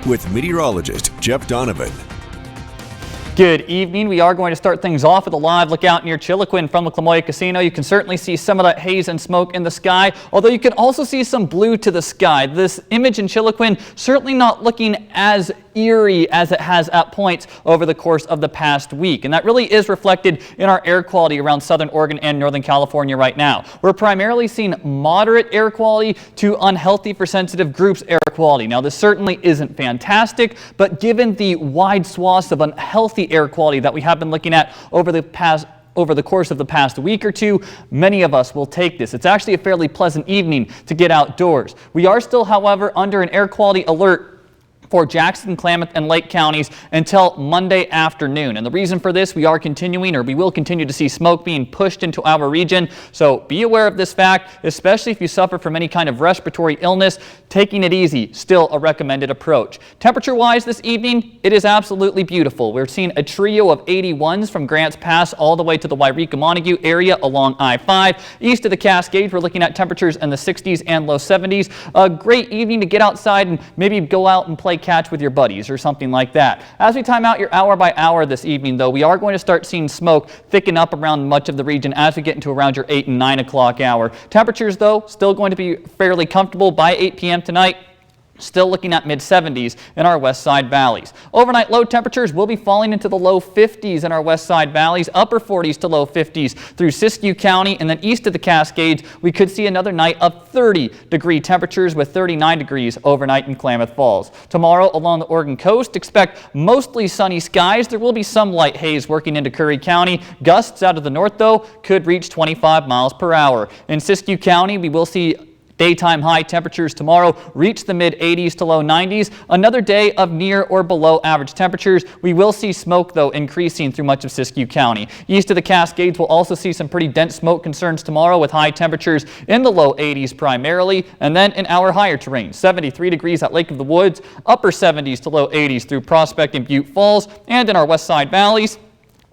with meteorologist Jeff Donovan. Good evening. We are going to start things off with a live lookout near Chiloquin from the Clamoya Casino. You can certainly see some of that haze and smoke in the sky, although you can also see some blue to the sky. This image in Chiloquin certainly not looking as eerie as it has at points over the course of the past week, and that really is reflected in our air quality around Southern Oregon and Northern California right now. We're primarily seeing moderate air quality to unhealthy for sensitive groups air quality. Now, this certainly isn't fantastic, but given the wide swaths of unhealthy air quality that we have been looking at over the course of the past week or two, many of us will take this. It's actually a fairly pleasant evening to get outdoors. We are still, however, under an air quality alert for Jackson, Klamath, and Lake counties until Monday afternoon. And the reason for this, we will continue to see smoke being pushed into our region. So be aware of this fact, especially if you suffer from any kind of respiratory illness. Taking it easy, still a recommended approach. Temperature-wise this evening, it is absolutely beautiful. We're seeing a trio of 81s from Grants Pass all the way to the Wairika-Montague area along I-5. East of the Cascades, we're looking at temperatures in the 60s and low 70s. A great evening to get outside and maybe go out and play catch with your buddies or something like that. As we time out your hour by hour this evening, though, we are going to start seeing smoke thicken up around much of the region as we get into around your 8 and 9 o'clock hour. Temperatures, though, still going to be fairly comfortable by 8 p.m. tonight. Still looking at mid-70s in our west side valleys. Overnight low temperatures will be falling into the low 50s in our west side valleys, upper 40s to low 50s through Siskiyou County, and then east of the Cascades, we could see another night of 30-degree temperatures with 39 degrees overnight in Klamath Falls. Tomorrow along the Oregon coast, expect mostly sunny skies. There will be some light haze working into Curry County. Gusts out of the north, though, could reach 25 miles per hour. In Siskiyou County, we will see daytime high temperatures tomorrow reach the mid-80s to low 90s. Another day of near or below average temperatures. We will see smoke, though, increasing through much of Siskiyou County. East of the Cascades, we'll also see some pretty dense smoke concerns tomorrow with high temperatures in the low 80s primarily. And then in our higher terrain, 73 degrees at Lake of the Woods, upper 70s to low 80s through Prospect and Butte Falls, and in our west side valleys.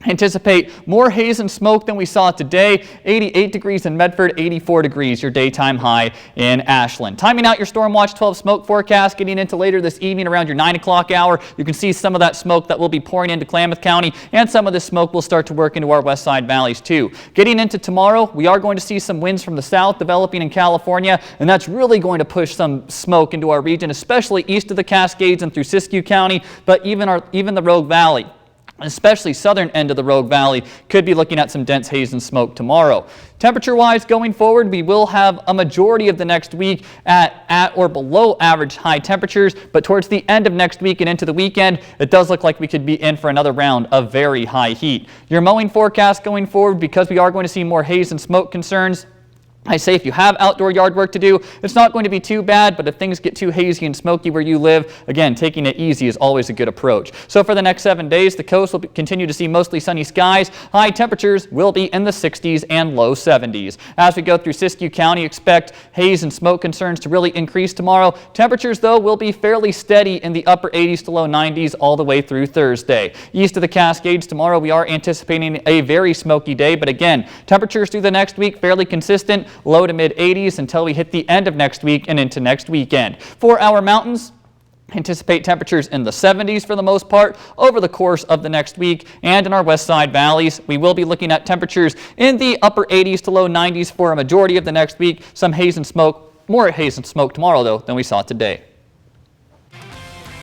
Anticipate more haze and smoke than we saw today. 88 degrees in Medford, 84 degrees your daytime high in Ashland. Timing out your Storm Watch 12 smoke forecast, getting into later this evening around your 9 o'clock hour. You can see some of that smoke that will be pouring into Klamath County, and some of this smoke will start to work into our west side valleys too. Getting into tomorrow, we are going to see some winds from the south developing in California, and that's really going to push some smoke into our region, especially east of the Cascades and through Siskiyou County, but even the Rogue Valley, especially southern end of the Rogue Valley, could be looking at some dense haze and smoke tomorrow. Temperature-wise going forward, we will have a majority of the next week at or below average high temperatures, but towards the end of next week and into the weekend, it does look like we could be in for another round of very high heat. Your mowing forecast going forward, because we are going to see more haze and smoke concerns, I say if you have outdoor yard work to do, it's not going to be too bad, but if things get too hazy and smoky where you live, again, taking it easy is always a good approach. So for the next 7 days, the coast will continue to see mostly sunny skies. High temperatures will be in the 60s and low 70s. As we go through Siskiyou County, expect haze and smoke concerns to really increase tomorrow. Temperatures, though, will be fairly steady in the upper 80s to low 90s all the way through Thursday. East of the Cascades tomorrow, we are anticipating a very smoky day, but again, temperatures through the next week fairly consistent. Low to mid 80s until we hit the end of next week and into next weekend. For our mountains, anticipate temperatures in the 70s for the most part over the course of the next week. And in our west side valleys, we will be looking at temperatures in the upper 80s to low 90s for a majority of the next week. Some haze and smoke, more haze and smoke tomorrow, though, than we saw today.